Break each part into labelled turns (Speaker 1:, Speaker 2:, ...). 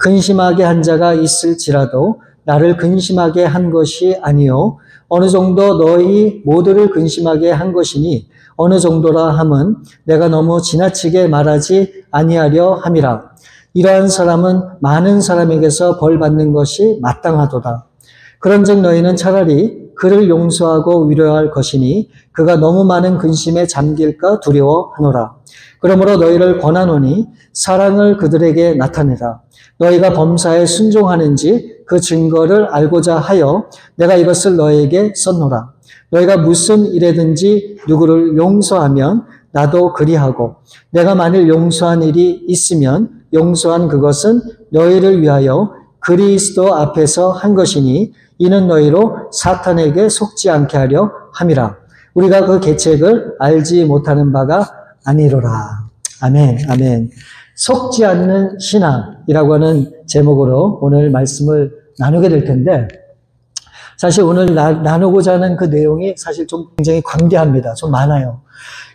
Speaker 1: 근심하게 한 자가 있을지라도 나를 근심하게 한 것이 아니요 어느 정도 너희 모두를 근심하게 한 것이니 어느 정도라 함은 내가 너무 지나치게 말하지 아니하려 함이라. 이러한 사람은 많은 사람에게서 벌 받는 것이 마땅하도다. 그런즉 너희는 차라리 그를 용서하고 위로할 것이니 그가 너무 많은 근심에 잠길까 두려워하노라. 그러므로 너희를 권하노니 사랑을 그들에게 나타내라. 너희가 범사에 순종하는지 그 증거를 알고자 하여 내가 이것을 너희에게 썼노라. 너희가 무슨 일에든지 누구를 용서하면 나도 그리하고 내가 만일 용서한 일이 있으면 용서한 그것은 너희를 위하여 그리스도 앞에서 한 것이니 이는 너희로 사탄에게 속지 않게 하려 함이라. 우리가 그 계책을 알지 못하는 바가 아니로라. 아멘, 아멘. 속지 않는 신앙이라고 하는 제목으로 오늘 말씀을 나누게 될 텐데 사실 오늘 나누고자 하는 그 내용이 사실 좀 굉장히 광대합니다. 좀 많아요.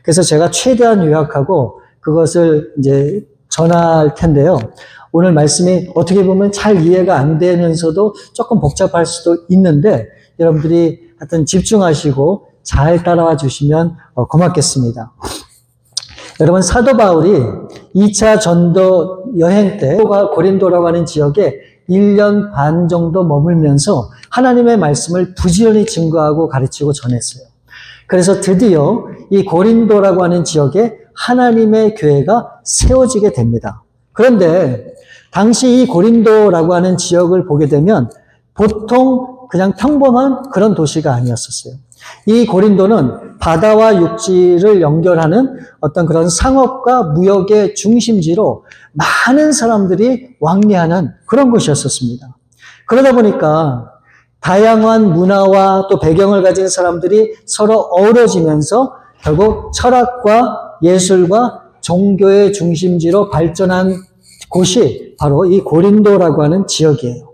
Speaker 1: 그래서 제가 최대한 요약하고 그것을 이제 전할 텐데요. 오늘 말씀이 어떻게 보면 잘 이해가 안 되면서도 조금 복잡할 수도 있는데 여러분들이 하여튼 집중하시고 잘 따라와 주시면 고맙겠습니다. 여러분 사도 바울이 2차 전도 여행 때 고린도라고 하는 지역에 1년 반 정도 머물면서 하나님의 말씀을 부지런히 증거하고 가르치고 전했어요. 그래서 드디어 이 고린도라고 하는 지역에 하나님의 교회가 세워지게 됩니다. 그런데 당시 이 고린도라고 하는 지역을 보게 되면 보통 그냥 평범한 그런 도시가 아니었었어요. 이 고린도는 바다와 육지를 연결하는 어떤 그런 상업과 무역의 중심지로 많은 사람들이 왕래하는 그런 곳이었었습니다. 그러다 보니까 다양한 문화와 또 배경을 가진 사람들이 서로 어우러지면서 결국 철학과 예술과 종교의 중심지로 발전한 곳이 바로 이 고린도라고 하는 지역이에요.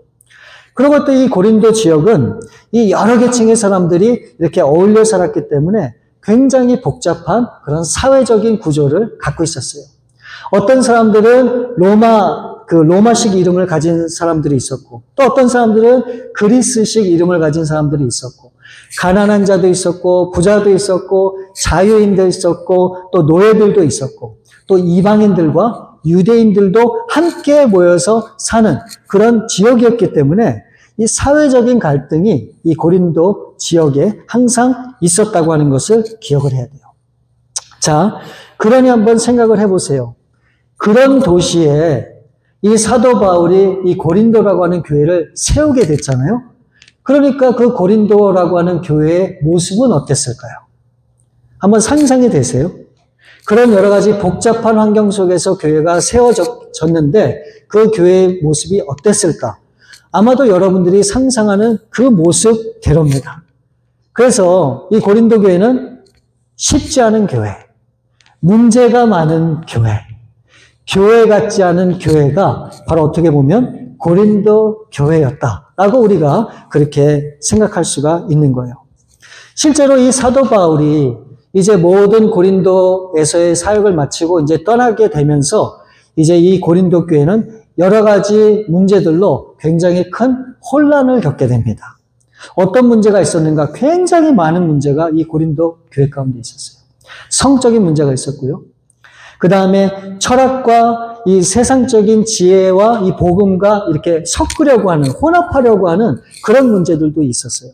Speaker 1: 그리고 또 이 고린도 지역은 이 여러 계층의 사람들이 이렇게 어울려 살았기 때문에 굉장히 복잡한 그런 사회적인 구조를 갖고 있었어요. 어떤 사람들은 로마식 이름을 가진 사람들이 있었고, 또 어떤 사람들은 그리스식 이름을 가진 사람들이 있었고, 가난한 자도 있었고, 부자도 있었고, 자유인도 있었고, 또 노예들도 있었고, 또 이방인들과 유대인들도 함께 모여서 사는 그런 지역이었기 때문에 이 사회적인 갈등이 이 고린도 지역에 항상 있었다고 하는 것을 기억을 해야 돼요. 자, 그러니 한번 생각을 해보세요. 그런 도시에 이 사도 바울이 이 고린도라고 하는 교회를 세우게 됐잖아요. 그러니까 그 고린도라고 하는 교회의 모습은 어땠을까요? 한번 상상이 되세요? 그런 여러 가지 복잡한 환경 속에서 교회가 세워졌는데 그 교회의 모습이 어땠을까? 아마도 여러분들이 상상하는 그 모습대로입니다. 그래서 이 고린도 교회는 쉽지 않은 교회, 문제가 많은 교회, 교회 같지 않은 교회가 바로 어떻게 보면 고린도 교회였다라고 우리가 그렇게 생각할 수가 있는 거예요. 실제로 이 사도 바울이 이제 모든 고린도에서의 사역을 마치고 이제 떠나게 되면서 이제 이 고린도 교회는 여러 가지 문제들로 굉장히 큰 혼란을 겪게 됩니다. 어떤 문제가 있었는가? 굉장히 많은 문제가 이 고린도 교회 가운데 있었어요. 성적인 문제가 있었고요. 그 다음에 철학과 이 세상적인 지혜와 이 복음과 이렇게 섞으려고 하는, 혼합하려고 하는 그런 문제들도 있었어요.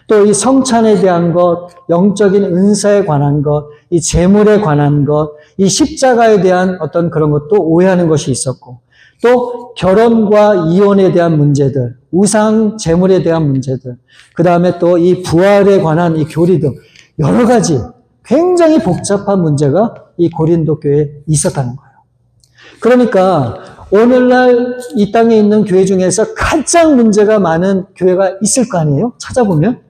Speaker 1: 또 이 성찬에 대한 것, 영적인 은사에 관한 것, 이 재물에 관한 것, 이 십자가에 대한 어떤 그런 것도 오해하는 것이 있었고, 또 결혼과 이혼에 대한 문제들, 우상 재물에 대한 문제들, 그 다음에 또 이 부활에 관한 이 교리 등 여러 가지 굉장히 복잡한 문제가 이 고린도 교회에 있었다는 거예요. 그러니까 오늘날 이 땅에 있는 교회 중에서 가장 문제가 많은 교회가 있을 거 아니에요? 찾아보면.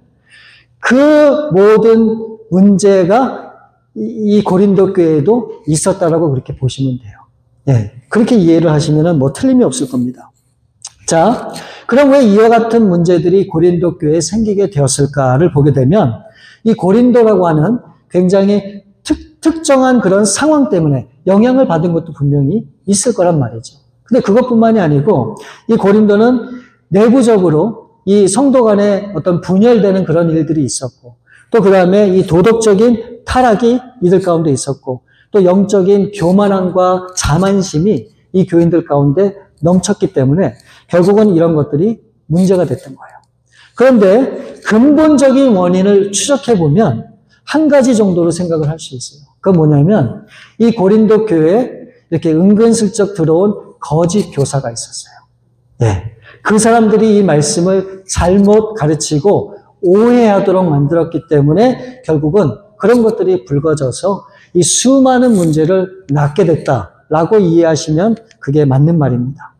Speaker 1: 그 모든 문제가 이 고린도 교회에도 있었다라고 그렇게 보시면 돼요. 예, 그렇게 이해를 하시면은 뭐 틀림이 없을 겁니다. 자, 그럼 왜 이와 같은 문제들이 고린도 교회에 생기게 되었을까를 보게 되면 이 고린도라고 하는 굉장히 특정한 그런 상황 때문에 영향을 받은 것도 분명히 있을 거란 말이죠. 근데 그것뿐만이 아니고 이 고린도는 내부적으로 이 성도 간에 어떤 분열되는 그런 일들이 있었고, 또 그 다음에 이 도덕적인 타락이 이들 가운데 있었고, 또 영적인 교만함과 자만심이 이 교인들 가운데 넘쳤기 때문에 결국은 이런 것들이 문제가 됐던 거예요. 그런데 근본적인 원인을 추적해보면 한 가지 정도로 생각을 할 수 있어요. 그건 뭐냐면 이 고린도 교회에 이렇게 은근슬쩍 들어온 거짓 교사가 있었어요. 예. 그 사람들이 이 말씀을 잘못 가르치고 오해하도록 만들었기 때문에 결국은 그런 것들이 불거져서 이 수많은 문제를 낳게 됐다라고 이해하시면 그게 맞는 말입니다.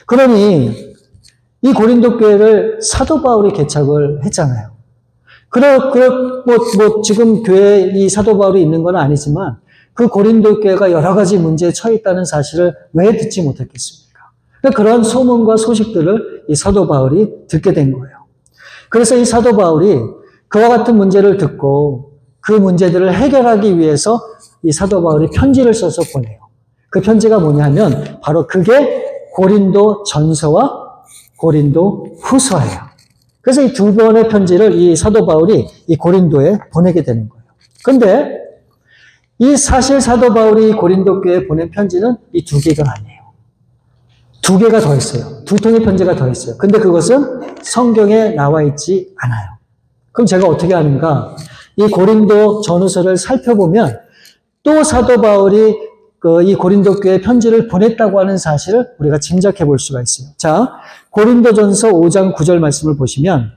Speaker 1: 그러니 이 고린도 교회를 사도 바울이 개척을 했잖아요. 지금 교회에 이 사도 바울이 있는 건 아니지만 그 고린도 교회가 여러 가지 문제에 처해 있다는 사실을 왜 듣지 못했겠습니까? 그런 소문과 소식들을 이 사도 바울이 듣게 된 거예요. 그래서 이 사도 바울이 그와 같은 문제를 듣고 그 문제들을 해결하기 위해서 이 사도 바울이 편지를 써서 보내요. 그 편지가 뭐냐면 바로 그게 고린도 전서와 고린도 후서예요. 그래서 이 두 번의 편지를 이 사도 바울이 이 고린도에 보내게 되는 거예요. 근데 이 사실 사도 바울이 고린도 교회에 보낸 편지는 이 두 개가 아니에요. 두 개가 더 있어요. 두 통의 편지가 더 있어요. 근데 그것은 성경에 나와 있지 않아요. 그럼 제가 어떻게 하는가? 이 고린도 전후서를 살펴보면 또 사도 바울이 이 고린도 교회에 편지를 보냈다고 하는 사실을 우리가 짐작해 볼 수가 있어요. 자, 고린도전서 5장 9절 말씀을 보시면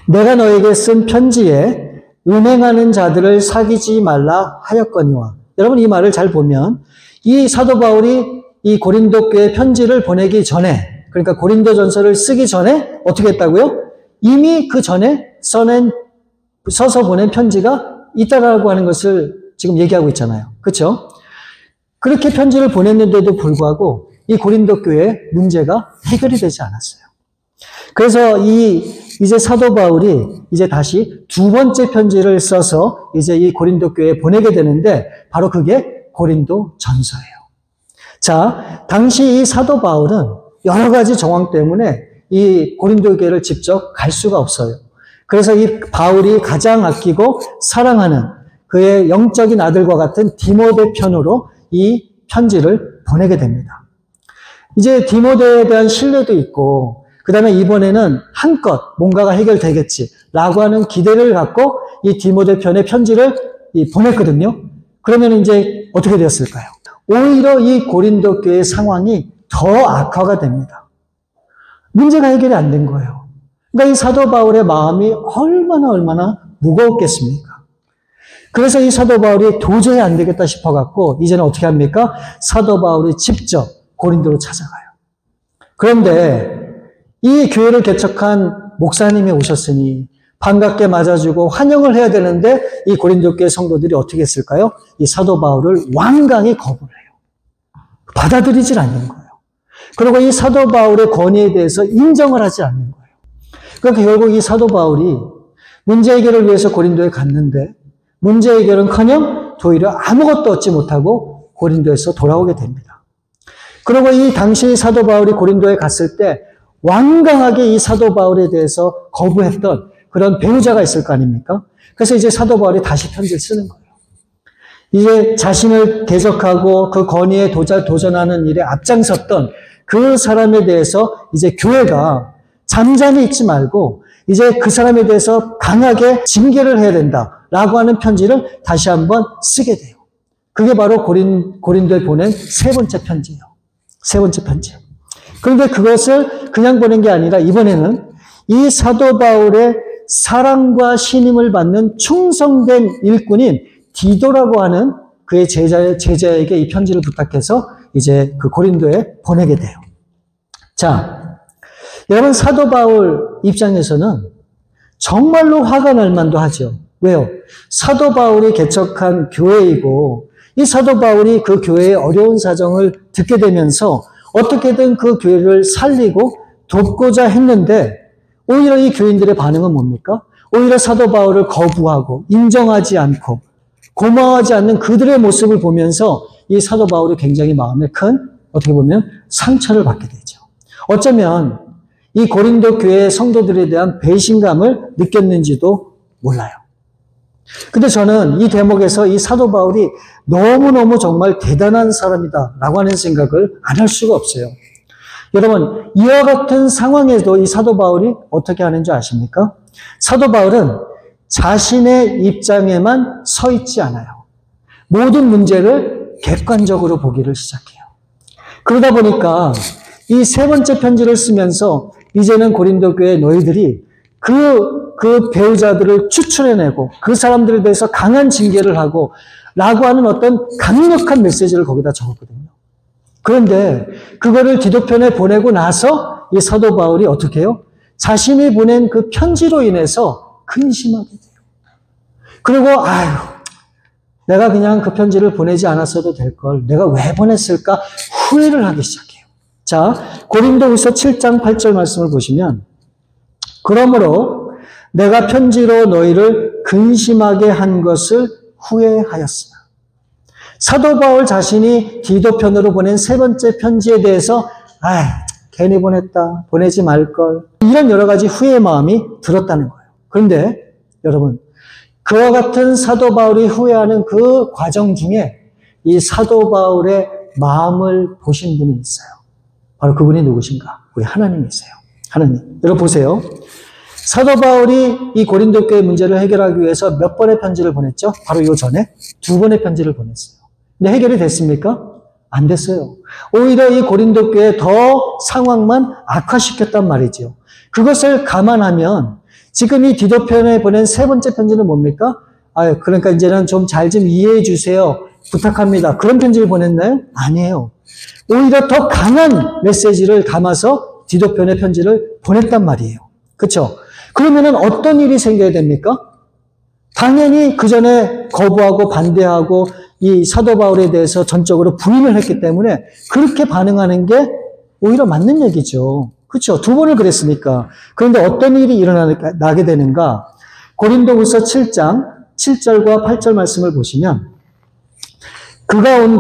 Speaker 1: 내가 너에게 쓴 편지에 음행하는 자들을 사귀지 말라 하였거니와. 여러분 이 말을 잘 보면 이 사도 바울이 이 고린도 교회 편지를 보내기 전에, 그러니까 고린도전서를 쓰기 전에 어떻게 했다고요? 이미 그 전에 써서 보낸 편지가 있다라고 하는 것을 지금 얘기하고 있잖아요. 그렇죠? 그렇게 편지를 보냈는데도 불구하고 이 고린도 교회의 문제가 해결이 되지 않았어요. 그래서 이제 사도 바울이 이제 다시 두 번째 편지를 써서 이제 이 고린도 교회에 보내게 되는데 바로 그게 고린도 전서예요. 자, 당시 이 사도 바울은 여러 가지 정황 때문에 이 고린도 교회를 직접 갈 수가 없어요. 그래서 이 바울이 가장 아끼고 사랑하는 그의 영적인 아들과 같은 디모데 편으로 이 편지를 보내게 됩니다. 이제 디모데에 대한 신뢰도 있고 그 다음에 이번에는 한껏 뭔가가 해결되겠지라고 하는 기대를 갖고 이 디모데 편의 편지를 보냈거든요. 그러면 이제 어떻게 되었을까요? 오히려 이 고린도 교회의 상황이 더 악화가 됩니다. 문제가 해결이 안 된 거예요. 그러니까 이 사도 바울의 마음이 얼마나 무거웠겠습니까? 그래서 이 사도 바울이 도저히 안 되겠다 싶어갖고 이제는 어떻게 합니까? 사도 바울이 직접 고린도로 찾아가요. 그런데 이 교회를 개척한 목사님이 오셨으니 반갑게 맞아주고 환영을 해야 되는데 이 고린도 교회 성도들이 어떻게 했을까요? 이 사도 바울을 완강히 거부를 해요. 받아들이질 않는 거예요. 그리고 이 사도 바울의 권위에 대해서 인정을 하지 않는 거예요. 그러니까 결국 이 사도 바울이 문제 해결을 위해서 고린도에 갔는데 문제 해결은커녕 오히려 아무것도 얻지 못하고 고린도에서 돌아오게 됩니다. 그리고 이 당시 사도 바울이 고린도에 갔을 때 완강하게 이 사도 바울에 대해서 거부했던 그런 배우자가 있을 거 아닙니까? 그래서 이제 사도 바울이 다시 편지를 쓰는 거예요. 이제 자신을 대적하고 그 권위에 도전하는 일에 앞장섰던 그 사람에 대해서 이제 교회가 잠잠히 있지 말고 이제 그 사람에 대해서 강하게 징계를 해야 된다라고 하는 편지를 다시 한번 쓰게 돼요. 그게 바로 고린도에 보낸 세 번째 편지예요. 세 번째 편지. 그런데 그것을 그냥 보낸 게 아니라 이번에는 이 사도 바울의 사랑과 신임을 받는 충성된 일꾼인 디도라고 하는 그의 제자에게 이 편지를 부탁해서 이제 그 고린도에 보내게 돼요. 자, 여러분 사도 바울 입장에서는 정말로 화가 날 만도 하죠. 왜요? 사도 바울이 개척한 교회이고 이 사도 바울이 그 교회의 어려운 사정을 듣게 되면서 어떻게든 그 교회를 살리고 돕고자 했는데 오히려 이 교인들의 반응은 뭡니까? 오히려 사도 바울을 거부하고 인정하지 않고 고마워하지 않는 그들의 모습을 보면서 이 사도 바울이 굉장히 마음에 큰 어떻게 보면 상처를 받게 되죠. 어쩌면 이 고린도 교회 성도들에 대한 배신감을 느꼈는지도 몰라요. 근데 저는 이 대목에서 이 사도 바울이 너무너무 정말 대단한 사람이다라고 하는 생각을 안 할 수가 없어요. 여러분, 이와 같은 상황에도 이 사도 바울이 어떻게 하는 줄 아십니까? 사도 바울은 자신의 입장에만 서 있지 않아요. 모든 문제를 객관적으로 보기를 시작해요. 그러다 보니까 이 세 번째 편지를 쓰면서 이제는 고린도 교회 너희들이 그 배우자들을 추출해내고 그 사람들에 대해서 강한 징계를 하고 라고 하는 어떤 강력한 메시지를 거기다 적었거든요. 그런데 그거를 디도편에 보내고 나서 이 사도 바울이 어떻게 해요? 자신이 보낸 그 편지로 인해서 근심하게 돼요. 그리고 내가 그냥 그 편지를 보내지 않았어도 될 걸 내가 왜 보냈을까 후회를 하기 시작해요. 자, 고린도후서 7장 8절 말씀을 보시면 그러므로 내가 편지로 너희를 근심하게 한 것을 후회하였으나 사도 바울 자신이 디도편으로 보낸 세 번째 편지에 대해서 괜히 보냈다, 보내지 말걸 이런 여러 가지 후회의 마음이 들었다는 거예요. 그런데 여러분 그와 같은 사도 바울이 후회하는 그 과정 중에 이 사도 바울의 마음을 보신 분이 있어요. 바로 그분이 누구신가? 우리 하나님이세요. 하나님. 여러분 보세요. 사도 바울이 이 고린도 교회 문제를 해결하기 위해서 몇 번의 편지를 보냈죠? 바로 요 전에 2번의 편지를 보냈어요. 근데 해결이 됐습니까? 안 됐어요. 오히려 이 고린도 교회에 더 상황만 악화시켰단 말이죠. 그것을 감안하면 지금 이 디도편에 보낸 세 번째 편지는 뭡니까? 그러니까 이제는 좀 잘 좀 이해해 주세요. 부탁합니다. 그런 편지를 보냈나요? 아니에요. 오히려 더 강한 메시지를 담아서 디도편의 편지를 보냈단 말이에요. 그렇죠? 그러면은 어떤 일이 생겨야 됩니까? 당연히 그 전에 거부하고 반대하고 이 사도 바울에 대해서 전적으로 부인을 했기 때문에 그렇게 반응하는 게 오히려 맞는 얘기죠. 그렇죠? 2번을 그랬으니까. 그런데 어떤 일이 일어나게 되는가? 고린도후서 7장 7절과 8절 말씀을 보시면 그가 온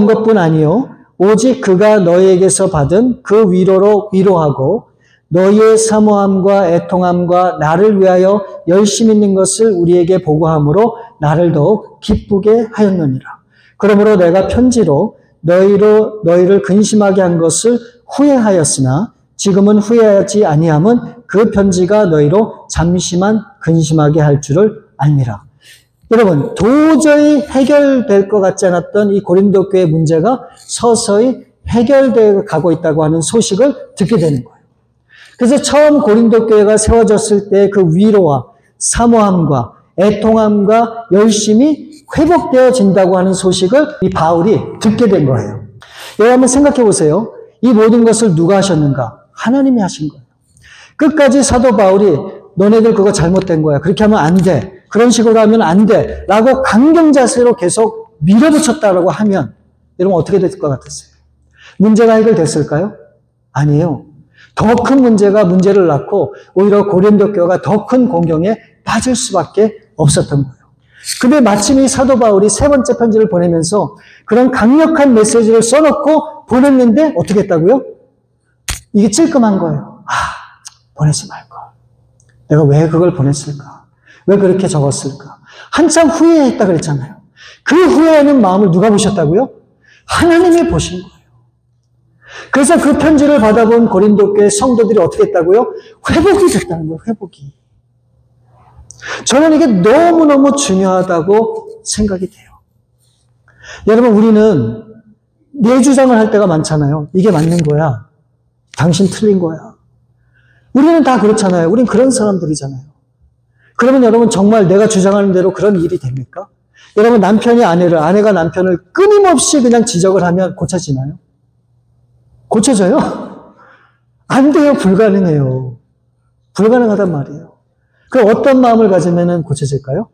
Speaker 1: 것뿐 아니요 오직 그가 너희에게서 받은 그 위로로 위로하고 너희의 사모함과 애통함과 나를 위하여 열심 있는 것을 우리에게 보고함으로 나를 더욱 기쁘게 하였느니라. 그러므로 내가 편지로 너희를 근심하게 한 것을 후회하였으나 지금은 후회하지 아니함은 그 편지가 너희로 잠시만 근심하게 할 줄을 알미라. 여러분 도저히 해결될 것 같지 않았던 이 고린도 교회 문제가 서서히 해결되어 가고 있다고 하는 소식을 듣게 되는 거예요. 그래서 처음 고린도 교회가 세워졌을 때 그 위로와 사모함과 애통함과 열심이 회복되어진다고 하는 소식을 이 바울이 듣게 된 거예요. 여러분 한번 생각해 보세요. 이 모든 것을 누가 하셨는가? 하나님이 하신 거예요. 끝까지 사도 바울이 너네들 그거 잘못된 거야. 그렇게 하면 안 돼. 그런 식으로 하면 안 돼. 라고 강경 자세로 계속 밀어붙였다라고 하면 여러분 어떻게 될 것 같았어요? 문제가 해결됐을까요? 아니에요. 더 큰 문제가 문제를 낳고 오히려 고린도 교회가 더 큰 공경에 빠질 수밖에 없었던 거예요. 근데 마침 이 사도 바울이 세 번째 편지를 보내면서 그런 강력한 메시지를 써놓고 보냈는데 어떻게 했다고요? 이게 찔끔한 거예요. 보내지 말걸. 내가 왜 그걸 보냈을까? 왜 그렇게 적었을까? 한참 후회했다 그랬잖아요. 그 후회하는 마음을 누가 보셨다고요? 하나님이 보신 거예요. 그래서 그 편지를 받아본 고린도 교회 성도들이 어떻게 했다고요? 회복이 됐다는 거예요. 회복이. 저는 이게 너무너무 중요하다고 생각이 돼요. 여러분 우리는 내 주장을 할 때가 많잖아요. 이게 맞는 거야. 당신 틀린 거야. 우리는 다 그렇잖아요. 우린 그런 사람들이잖아요. 그러면 여러분 정말 내가 주장하는 대로 그런 일이 됩니까? 여러분 남편이 아내가 남편을 끊임없이 그냥 지적을 하면 고쳐지나요? 고쳐져요? 안 돼요. 불가능해요. 불가능하단 말이에요. 그럼 어떤 마음을 가지면 고쳐질까요?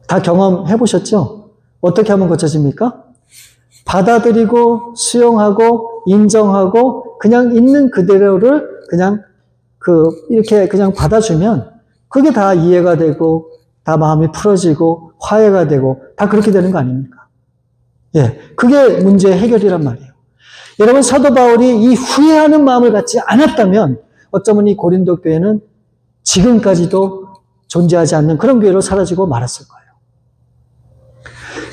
Speaker 1: 다 경험해 보셨죠? 어떻게 하면 고쳐집니까? 받아들이고 수용하고 인정하고 그냥 있는 그대로를 그냥 이렇게 그냥 받아주면 그게 다 이해가 되고 다 마음이 풀어지고 화해가 되고 다 그렇게 되는 거 아닙니까? 예, 그게 문제의 해결이란 말이에요. 여러분, 사도 바울이 이 후회하는 마음을 갖지 않았다면 어쩌면 이 고린도 교회는 지금까지도 존재하지 않는 그런 교회로 사라지고 말았을 거예요.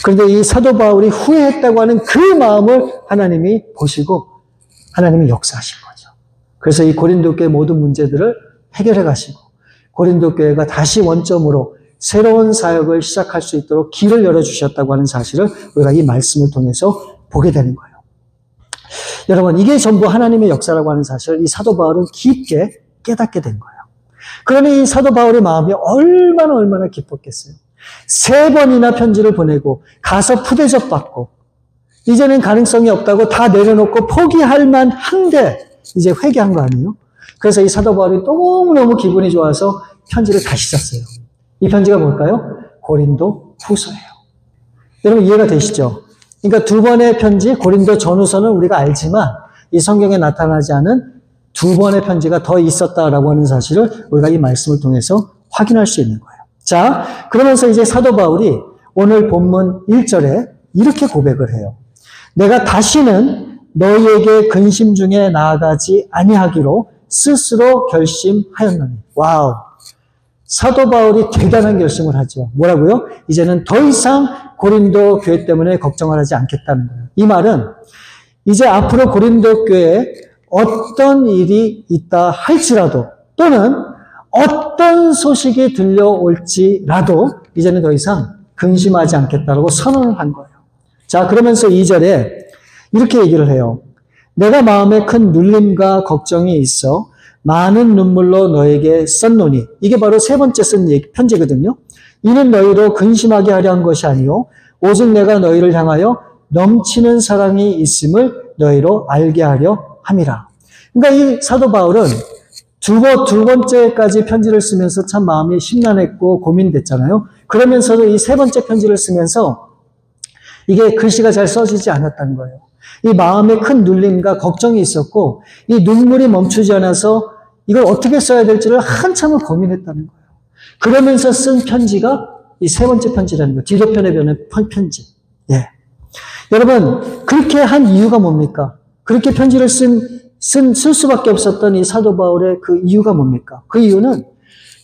Speaker 1: 그런데 이 사도 바울이 후회했다고 하는 그 마음을 하나님이 보시고 하나님이 역사하신 거죠. 그래서 이 고린도 교회 모든 문제들을 해결해 가시고 고린도 교회가 다시 원점으로 새로운 사역을 시작할 수 있도록 길을 열어주셨다고 하는 사실을 우리가 이 말씀을 통해서 보게 되는 거예요. 여러분, 이게 전부 하나님의 역사라고 하는 사실을 이 사도 바울은 깊게 깨닫게 된 거예요. 그러니 이 사도 바울의 마음이 얼마나 기뻤겠어요. 3번이나 편지를 보내고 가서 푸대접 받고 이제는 가능성이 없다고 다 내려놓고 포기할 만한데 이제 회개한 거 아니에요? 그래서 이 사도 바울이 너무너무 기분이 좋아서 편지를 다시 썼어요. 이 편지가 뭘까요? 고린도 후서예요. 여러분 이해가 되시죠? 그러니까 2번의 편지 고린도 전후서는 우리가 알지만 이 성경에 나타나지 않은 2번의 편지가 더 있었다라고 하는 사실을 우리가 이 말씀을 통해서 확인할 수 있는 거예요. 자, 그러면서 이제 사도 바울이 오늘 본문 1절에 이렇게 고백을 해요. 내가 다시는 너희에게 근심 중에 나아가지 아니하기로 스스로 결심하였노니. 와우. 사도 바울이 대단한 결심을 하죠. 뭐라고요? 이제는 더 이상 고린도 교회 때문에 걱정을 하지 않겠다는 거예요. 이 말은 이제 앞으로 고린도 교회에 어떤 일이 있다 할지라도 또는 어떤 소식이 들려올지라도 이제는 더 이상 근심하지 않겠다고 선언을 한 거예요. 자, 그러면서 2절에 이렇게 얘기를 해요. 내가 마음에 큰 눌림과 걱정이 있어 많은 눈물로 너에게 썼노니. 이게 바로 3번째 쓴 편지거든요. 이는 너희로 근심하게 하려 한 것이 아니요 오직 내가 너희를 향하여 넘치는 사랑이 있음을 너희로 알게 하려 함이라. 그러니까 이 사도 바울은 두 번째까지 편지를 쓰면서 참 마음이 심란했고 고민됐잖아요. 그러면서도 이 3번째 편지를 쓰면서 이게 글씨가 잘 써지지 않았다는 거예요. 이 마음에 큰 눌림과 걱정이 있었고 이 눈물이 멈추지 않아서 이걸 어떻게 써야 될지를 한참을 고민했다는 거예요. 그러면서 쓴 편지가 이 3번째 편지라는 거예요. 디도편에 변한 편지. 예. 여러분, 그렇게 한 이유가 뭡니까? 그렇게 편지를 쓸 수밖에 없었던 이 사도 바울의 그 이유가 뭡니까? 그 이유는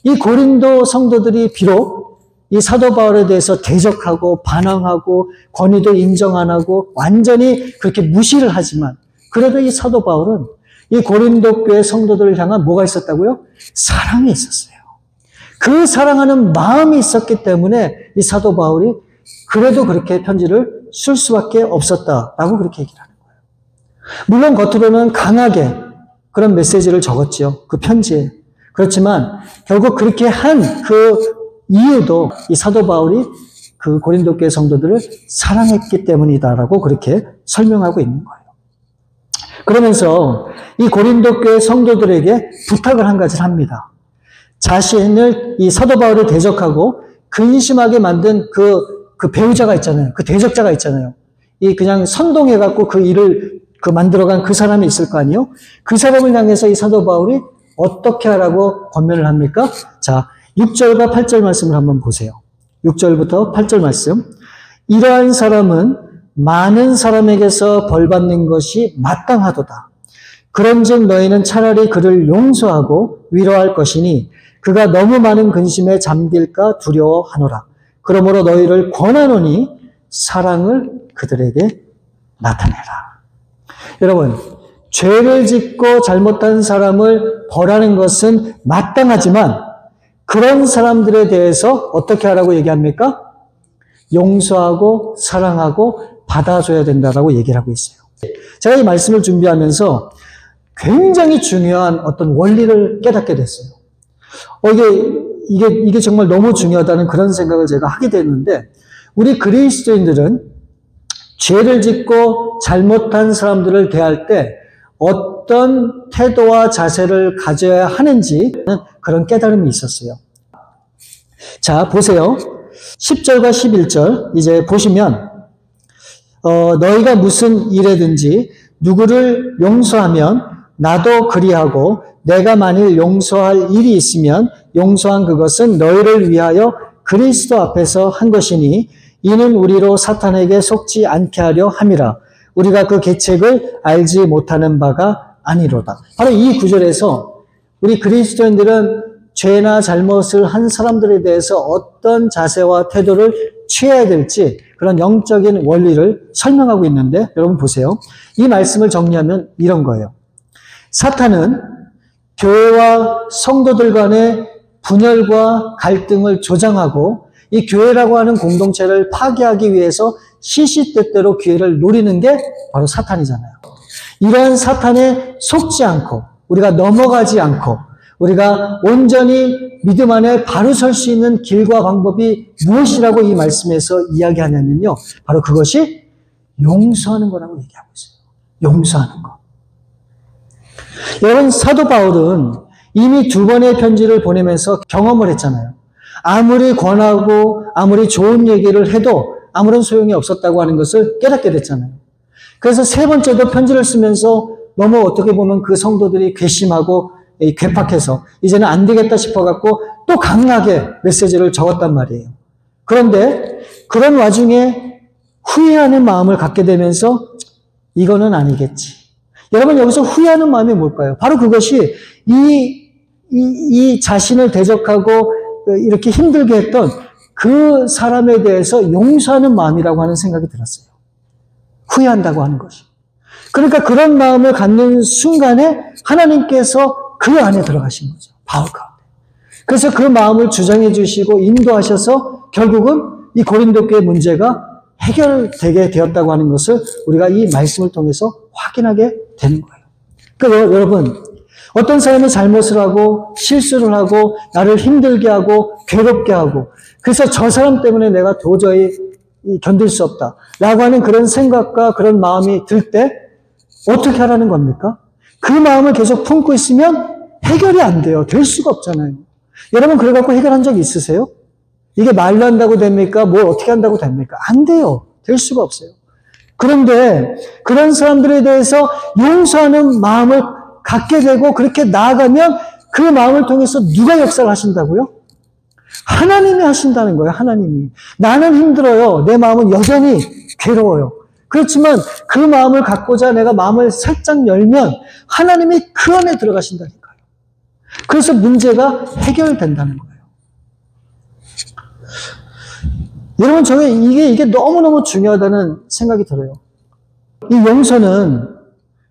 Speaker 1: 이 고린도 성도들이 비록 이 사도 바울에 대해서 대적하고 반항하고 권위도 인정 안 하고 완전히 그렇게 무시를 하지만 그래도 이 사도 바울은 이 고린도 교회 성도들을 향한 뭐가 있었다고요? 사랑이 있었어요. 그 사랑하는 마음이 있었기 때문에 이 사도 바울이 그래도 그렇게 편지를 쓸 수밖에 없었다라고 그렇게 얘기를 하는 거예요. 물론 겉으로는 강하게 그런 메시지를 적었죠. 그 편지에. 그렇지만 결국 그렇게 한 그 이유도 이 사도 바울이 그 고린도 교회 성도들을 사랑했기 때문이다라고 그렇게 설명하고 있는 거예요. 그러면서 이 고린도 교회 성도들에게 부탁을 한 가지를 합니다. 자신을 이 사도 바울을 대적하고 근심하게 만든 그 배우자가 있잖아요. 그 대적자가 있잖아요. 이 그냥 선동해갖고 그 일을 만들어간 그 사람이 있을 거 아니에요? 그 사람을 향해서 이 사도 바울이 어떻게 하라고 권면을 합니까? 자, 6절과 8절 말씀을 한번 보세요. 6절부터 8절 말씀. 이러한 사람은 많은 사람에게서 벌받는 것이 마땅하도다. 그런즉 너희는 차라리 그를 용서하고 위로할 것이니 그가 너무 많은 근심에 잠길까 두려워하노라. 그러므로 너희를 권하노니 사랑을 그들에게 나타내라. 여러분, 죄를 짓고 잘못한 사람을 벌하는 것은 마땅하지만 그런 사람들에 대해서 어떻게 하라고 얘기합니까? 용서하고 사랑하고 받아줘야 된다라고 얘기를 하고 있어요. 제가 이 말씀을 준비하면서 굉장히 중요한 어떤 원리를 깨닫게 됐어요. 이게 정말 너무 중요하다는 그런 생각을 제가 하게 됐는데, 우리 그리스도인들은 죄를 짓고 잘못한 사람들을 대할 때 어떤 태도와 자세를 가져야 하는지 그런 깨달음이 있었어요. 자, 보세요. 10절과 11절 이제 보시면 너희가 무슨 일에든지 누구를 용서하면 나도 그리하고 내가 만일 용서할 일이 있으면 용서한 그것은 너희를 위하여 그리스도 앞에서 한 것이니 이는 우리로 사탄에게 속지 않게 하려 함이라. 우리가 그 계책을 알지 못하는 바가 아니로다. 바로 이 구절에서 우리 그리스도인들은 죄나 잘못을 한 사람들에 대해서 어떤 자세와 태도를 취해야 될지 그런 영적인 원리를 설명하고 있는데, 여러분 보세요. 이 말씀을 정리하면 이런 거예요. 사탄은 교회와 성도들 간의 분열과 갈등을 조장하고 이 교회라고 하는 공동체를 파괴하기 위해서 시시때때로 기회를 노리는 게 바로 사탄이잖아요. 이러한 사탄에 속지 않고 우리가 넘어가지 않고 우리가 온전히 믿음 안에 바로 설 수 있는 길과 방법이 무엇이라고 이 말씀에서 이야기하냐면요. 바로 그것이 용서하는 거라고 얘기하고 있어요. 용서하는 거. 여러분, 사도 바울은 이미 2번의 편지를 보내면서 경험을 했잖아요. 아무리 권하고 아무리 좋은 얘기를 해도 아무런 소용이 없었다고 하는 것을 깨닫게 됐잖아요. 그래서 3번째도 편지를 쓰면서 너무 어떻게 보면 그 성도들이 괘씸하고 괴팍해서 이제는 안 되겠다 싶어갖고 또 강하게 메시지를 적었단 말이에요. 그런데 그런 와중에 후회하는 마음을 갖게 되면서 이거는 아니겠지. 여러분, 여기서 후회하는 마음이 뭘까요? 바로 그것이 이 자신을 대적하고 이렇게 힘들게 했던 그 사람에 대해서 용서하는 마음이라고 하는 생각이 들었어요. 후회한다고 하는 것이. 그러니까 그런 마음을 갖는 순간에 하나님께서 그 안에 들어가신 거죠. 바울 가운데. 그래서 그 마음을 주장해 주시고 인도하셔서 결국은 이 고린도 교회 문제가 해결되게 되었다고 하는 것을 우리가 이 말씀을 통해서 확인하게 되는 거예요. 그러니까 여러분, 어떤 사람이 잘못을 하고 실수를 하고 나를 힘들게 하고 괴롭게 하고 그래서 저 사람 때문에 내가 도저히 견딜 수 없다 라고 하는 그런 생각과 그런 마음이 들 때 어떻게 하라는 겁니까? 그 마음을 계속 품고 있으면 해결이 안 돼요. 될 수가 없잖아요. 여러분, 그래갖고 해결한 적 있으세요? 이게 말로 한다고 됩니까? 뭘 어떻게 한다고 됩니까? 안 돼요. 될 수가 없어요. 그런데 그런 사람들에 대해서 용서하는 마음을 갖게 되고 그렇게 나아가면 그 마음을 통해서 누가 역사를 하신다고요? 하나님이 하신다는 거예요. 하나님이. 나는 힘들어요. 내 마음은 여전히 괴로워요. 그렇지만 그 마음을 갖고자 내가 마음을 살짝 열면 하나님이 그 안에 들어가신다니까요. 그래서 문제가 해결된다는 거예요. 여러분, 저는 이게 너무너무 중요하다는 생각이 들어요. 이 용서는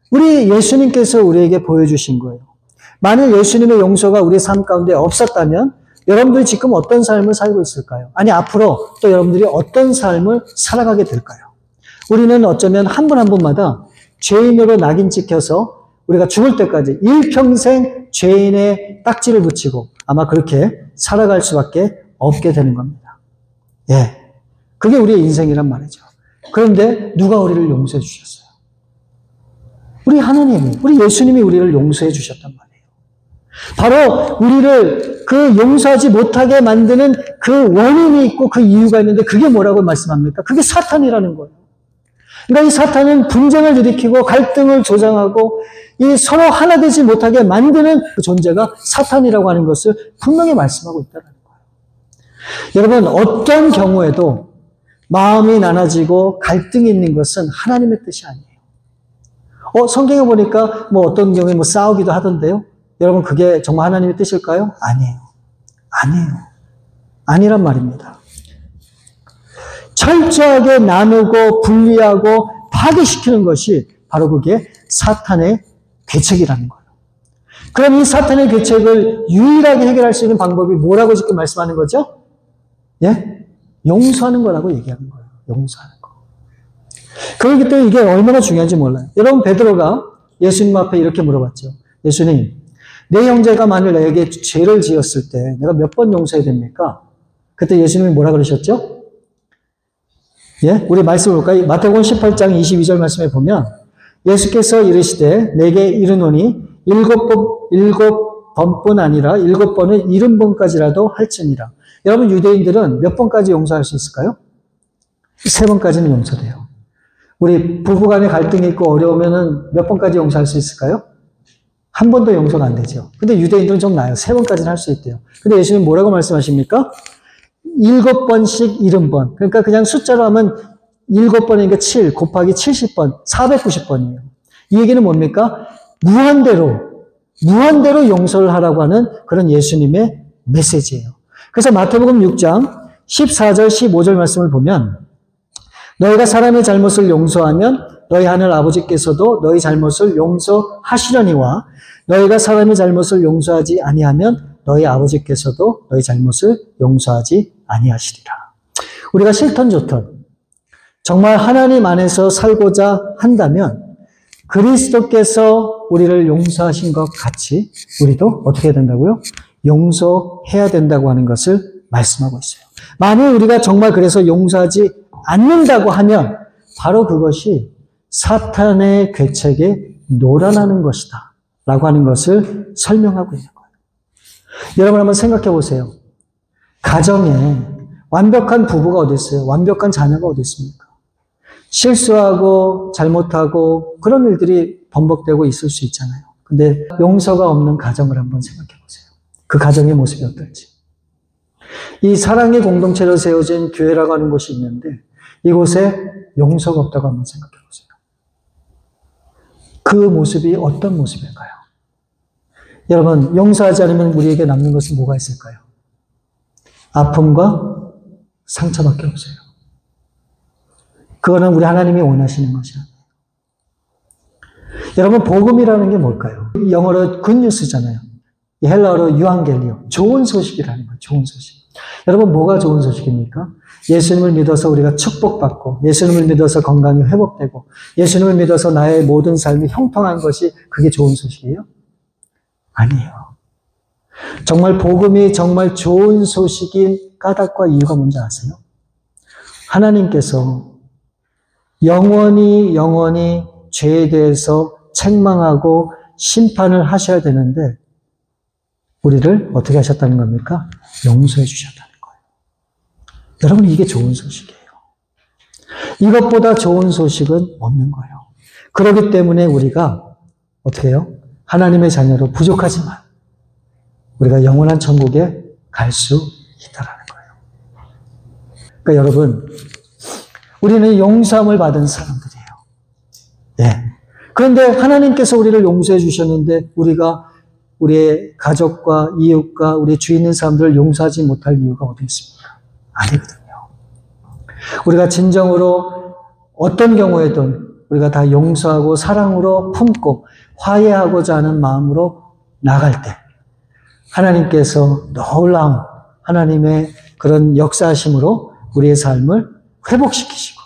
Speaker 1: 우리 예수님께서 우리에게 보여주신 거예요. 만일 예수님의 용서가 우리 삶 가운데 없었다면 여러분들이 지금 어떤 삶을 살고 있을까요? 아니, 앞으로 또 여러분들이 어떤 삶을 살아가게 될까요? 우리는 어쩌면 한 분 한 분마다 죄인으로 낙인 찍혀서 우리가 죽을 때까지 일평생 죄인의 딱지를 붙이고 아마 그렇게 살아갈 수밖에 없게 되는 겁니다. 예, 그게 우리의 인생이란 말이죠. 그런데 누가 우리를 용서해 주셨어요? 우리 하나님, 우리 예수님이 우리를 용서해 주셨단 말이에요. 바로 우리를 그 용서하지 못하게 만드는 그 원인이 있고 그 이유가 있는데 그게 뭐라고 말씀합니까? 그게 사탄이라는 거예요. 그러니까 이 사탄은 분쟁을 일으키고 갈등을 조장하고 이 서로 하나 되지 못하게 만드는 그 존재가 사탄이라고 하는 것을 분명히 말씀하고 있다는 거예요. 여러분, 어떤 경우에도 마음이 나눠지고 갈등이 있는 것은 하나님의 뜻이 아니에요. 성경에 보니까 어떤 경우에 싸우기도 하던데요. 여러분, 그게 정말 하나님의 뜻일까요? 아니에요. 아니에요. 아니란 말입니다. 철저하게 나누고 분리하고 파괴시키는 것이 바로 그게 사탄의 계책이라는 거예요. 그럼 이 사탄의 계책을 유일하게 해결할 수 있는 방법이 뭐라고 지금 말씀하는 거죠? 예? 용서하는 거라고 얘기하는 거예요. 용서하는 거. 그렇기 때문에 이게 얼마나 중요한지 몰라요. 여러분, 베드로가 예수님 앞에 이렇게 물어봤죠. 예수님, 내 형제가 만일 내게 죄를 지었을 때 내가 몇 번 용서해야 됩니까? 그때 예수님이 뭐라 그러셨죠? 예? 우리 말씀을 볼까요? 마태복음 18장 22절 말씀에 보면 예수께서 이르시되 내게 이르노니 7번뿐 아니라 7번은 70번까지라도 할지니라. 여러분, 유대인들은 몇 번까지 용서할 수 있을까요? 3번까지는 용서돼요. 우리 부부간에 갈등이 있고 어려우면은 몇 번까지 용서할 수 있을까요? 한 번도 용서가 안 되죠. 근데 유대인들은 좀 나아요. 3번까지는 할 수 있대요. 근데 예수님 뭐라고 말씀하십니까? 7번씩 70번. 그러니까 그냥 숫자로 하면 7번이니까 7 곱하기 70번, 490번이에요. 이 얘기는 뭡니까? 무한대로 용서를 하라고 하는 그런 예수님의 메시지예요. 그래서 마태복음 6장 14절, 15절 말씀을 보면 너희가 사람의 잘못을 용서하면 너희 하늘 아버지께서도 너희 잘못을 용서하시려니와 너희가 사람의 잘못을 용서하지 아니하면 너희 아버지께서도 너희 잘못을 용서하지 아니하시리라. 우리가 싫던 좋던 정말 하나님 안에서 살고자 한다면 그리스도께서 우리를 용서하신 것 같이 우리도 어떻게 해야 된다고요? 용서해야 된다고 하는 것을 말씀하고 있어요. 만일 우리가 정말 그래서 용서하지 않는다고 하면 바로 그것이 사탄의 괴책에 노란하는 것이다 라고 하는 것을 설명하고 있는 거예요. 여러분 한번 생각해 보세요. 가정에 완벽한 부부가 어디 있어요? 완벽한 자녀가 어디 있습니까? 실수하고 잘못하고 그런 일들이 번복되고 있을 수 있잖아요. 근데 용서가 없는 가정을 한번 생각해 보세요. 그 가정의 모습이 어떨지. 이 사랑의 공동체로 세워진 교회라고 하는 곳이 있는데 이곳에 용서가 없다고 한번 생각해 보세요. 그 모습이 어떤 모습일까요? 여러분, 용서하지 않으면 우리에게 남는 것은 뭐가 있을까요? 아픔과 상처밖에 없어요. 그거는 우리 하나님이 원하시는 것이 아니에요. 여러분, 복음이라는 게 뭘까요? 영어로 굿뉴스잖아요. 헬라어로 유앙겔리오, 좋은 소식이라는 거예요. 좋은 소식. 여러분, 뭐가 좋은 소식입니까? 예수님을 믿어서 우리가 축복받고, 예수님을 믿어서 건강이 회복되고, 예수님을 믿어서 나의 모든 삶이 형통한 것이 그게 좋은 소식이에요? 아니에요. 정말 복음이 정말 좋은 소식인 까닭과 이유가 뭔지 아세요? 하나님께서 영원히 죄에 대해서 책망하고 심판을 하셔야 되는데 우리를 어떻게 하셨다는 겁니까? 용서해 주셨다는 거예요. 여러분, 이게 좋은 소식이에요. 이것보다 좋은 소식은 없는 거예요. 그렇기 때문에 우리가 어떻게 해요? 하나님의 자녀로 부족하지만 우리가 영원한 천국에 갈 수 있다라는 거예요. 그러니까 여러분, 우리는 용서함을 받은 사람들이에요. 네. 그런데 하나님께서 우리를 용서해 주셨는데 우리가 우리의 가족과 이웃과 우리 주위 있는 사람들을 용서하지 못할 이유가 어디 있습니까? 아니거든요. 우리가 진정으로 어떤 경우에든 우리가 다 용서하고 사랑으로 품고 화해하고자 하는 마음으로 나갈 때 하나님께서 놀라운 하나님의 그런 역사하심으로 우리의 삶을 회복시키시고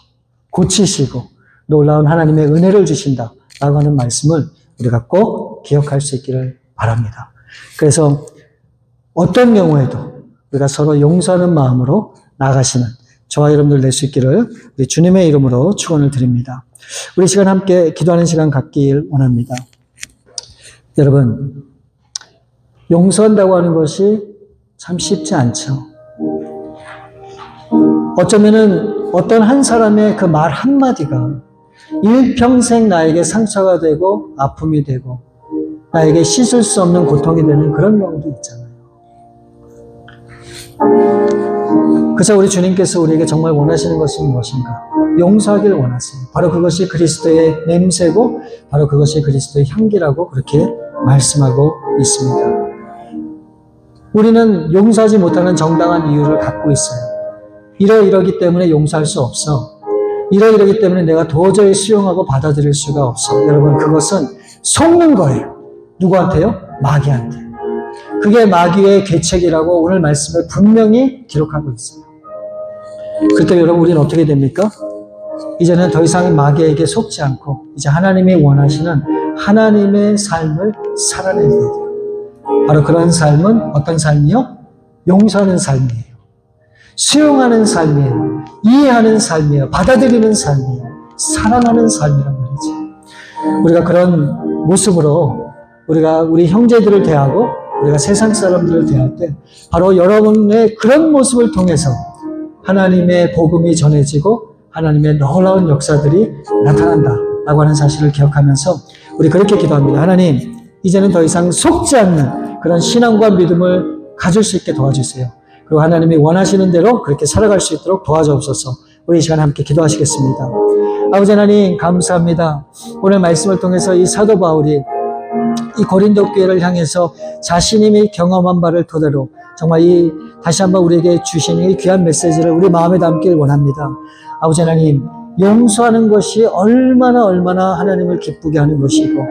Speaker 1: 고치시고 놀라운 하나님의 은혜를 주신다라고 하는 말씀을 우리가 꼭 기억할 수 있기를 바랍니다. 그래서 어떤 경우에도 우리가 서로 용서하는 마음으로 나가시는 저와 여러분들 될 수 있기를 우리 주님의 이름으로 축원을 드립니다. 우리 시간 함께 기도하는 시간 갖길 원합니다. 여러분, 용서한다고 하는 것이 참 쉽지 않죠. 어쩌면은 어떤 한 사람의 그 말 한마디가 일평생 나에게 상처가 되고 아픔이 되고 나에게 씻을 수 없는 고통이 되는 그런 경우도 있잖아요. 그래서 우리 주님께서 우리에게 정말 원하시는 것이 무엇인가? 용서하기를 원하세요. 바로 그것이 그리스도의 냄새고 바로 그것이 그리스도의 향기라고 그렇게 말씀하고 있습니다. 우리는 용서하지 못하는 정당한 이유를 갖고 있어요. 이러이러기 때문에 용서할 수 없어. 이러이러기 때문에 내가 도저히 수용하고 받아들일 수가 없어. 여러분, 그것은 속는 거예요. 누구한테요? 마귀한테. 그게 마귀의 계책이라고 오늘 말씀을 분명히 기록하고 있어요. 그때 여러분, 우리는 어떻게 됩니까? 이제는 더 이상 마귀에게 속지 않고 이제 하나님이 원하시는 하나님의 삶을 살아내야 돼요. 바로 그런 삶은 어떤 삶이요? 용서하는 삶이에요. 수용하는 삶이에요. 이해하는 삶이에요. 받아들이는 삶이에요. 사랑하는 삶이란 말이지. 우리가 그런 모습으로 우리가 우리 형제들을 대하고 우리가 세상 사람들을 대할 때 바로 여러분의 그런 모습을 통해서 하나님의 복음이 전해지고 하나님의 놀라운 역사들이 나타난다라고 하는 사실을 기억하면서 우리 그렇게 기도합니다. 하나님, 이제는 더 이상 속지 않는 그런 신앙과 믿음을 가질 수 있게 도와주세요. 그리고 하나님이 원하시는 대로 그렇게 살아갈 수 있도록 도와주옵소서. 우리 이 시간 함께 기도하시겠습니다. 아버지 하나님 감사합니다. 오늘 말씀을 통해서 이 사도 바울이 이 고린도 교회를 향해서 자신이 경험한 바를 토대로 정말 이 다시 한번 우리에게 주신 이 귀한 메시지를 우리 마음에 담길 원합니다. 아버지 하나님, 용서하는 것이 얼마나 하나님을 기쁘게 하는 것이고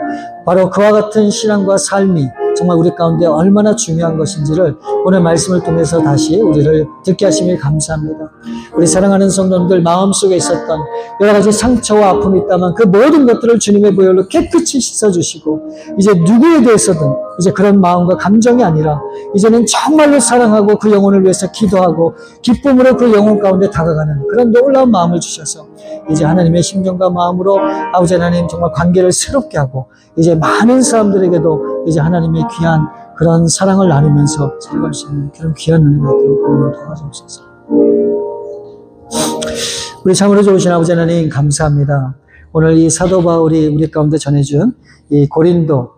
Speaker 1: 바로 그와 같은 신앙과 삶이 정말 우리 가운데 얼마나 중요한 것인지를 오늘 말씀을 통해서 다시 우리를 듣게 하심을 감사합니다. 우리 사랑하는 성도님들 마음속에 있었던 여러 가지 상처와 아픔이 있다면 그 모든 것들을 주님의 보혈로 깨끗이 씻어주시고 이제 누구에 대해서든 이제 그런 마음과 감정이 아니라 이제는 정말로 사랑하고 그 영혼을 위해서 기도하고 기쁨으로 그 영혼 가운데 다가가는 그런 놀라운 마음을 주셔서 이제 하나님의 심정과 마음으로 아버지 하나님 정말 관계를 새롭게 하고 이제 많은 사람들에게도 이제 하나님의 귀한 그런 사랑을 나누면서 살아갈 수 있는 그런 귀한 은혜가 있도록 도와주옵소서. 우리 참으로 좋으신 아버지 하나님 감사합니다. 오늘 이 사도 바울이 우리 가운데 전해준 이 고린도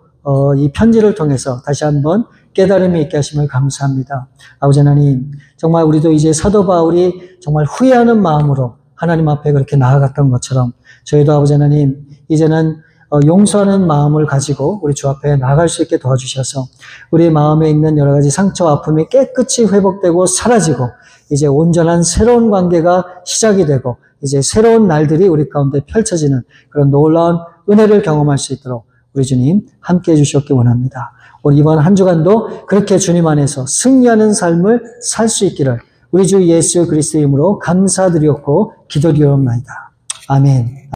Speaker 1: 이 편지를 통해서 다시 한번 깨달음이 있게 하심을 감사합니다. 아버지 하나님 정말 우리도 이제 사도 바울이 정말 후회하는 마음으로 하나님 앞에 그렇게 나아갔던 것처럼 저희도 아버지 하나님 이제는 용서하는 마음을 가지고 우리 주 앞에 나아갈 수 있게 도와주셔서 우리 마음에 있는 여러 가지 상처와 아픔이 깨끗이 회복되고 사라지고 이제 온전한 새로운 관계가 시작이 되고 이제 새로운 날들이 우리 가운데 펼쳐지는 그런 놀라운 은혜를 경험할 수 있도록 우리 주님 함께 해주셨기 원합니다. 우리 이번 한 주간도 그렇게 주님 안에서 승리하는 삶을 살 수 있기를 우리 주 예수 그리스도의 이름으로 감사드렸고 기도드리옵나이다. 아멘.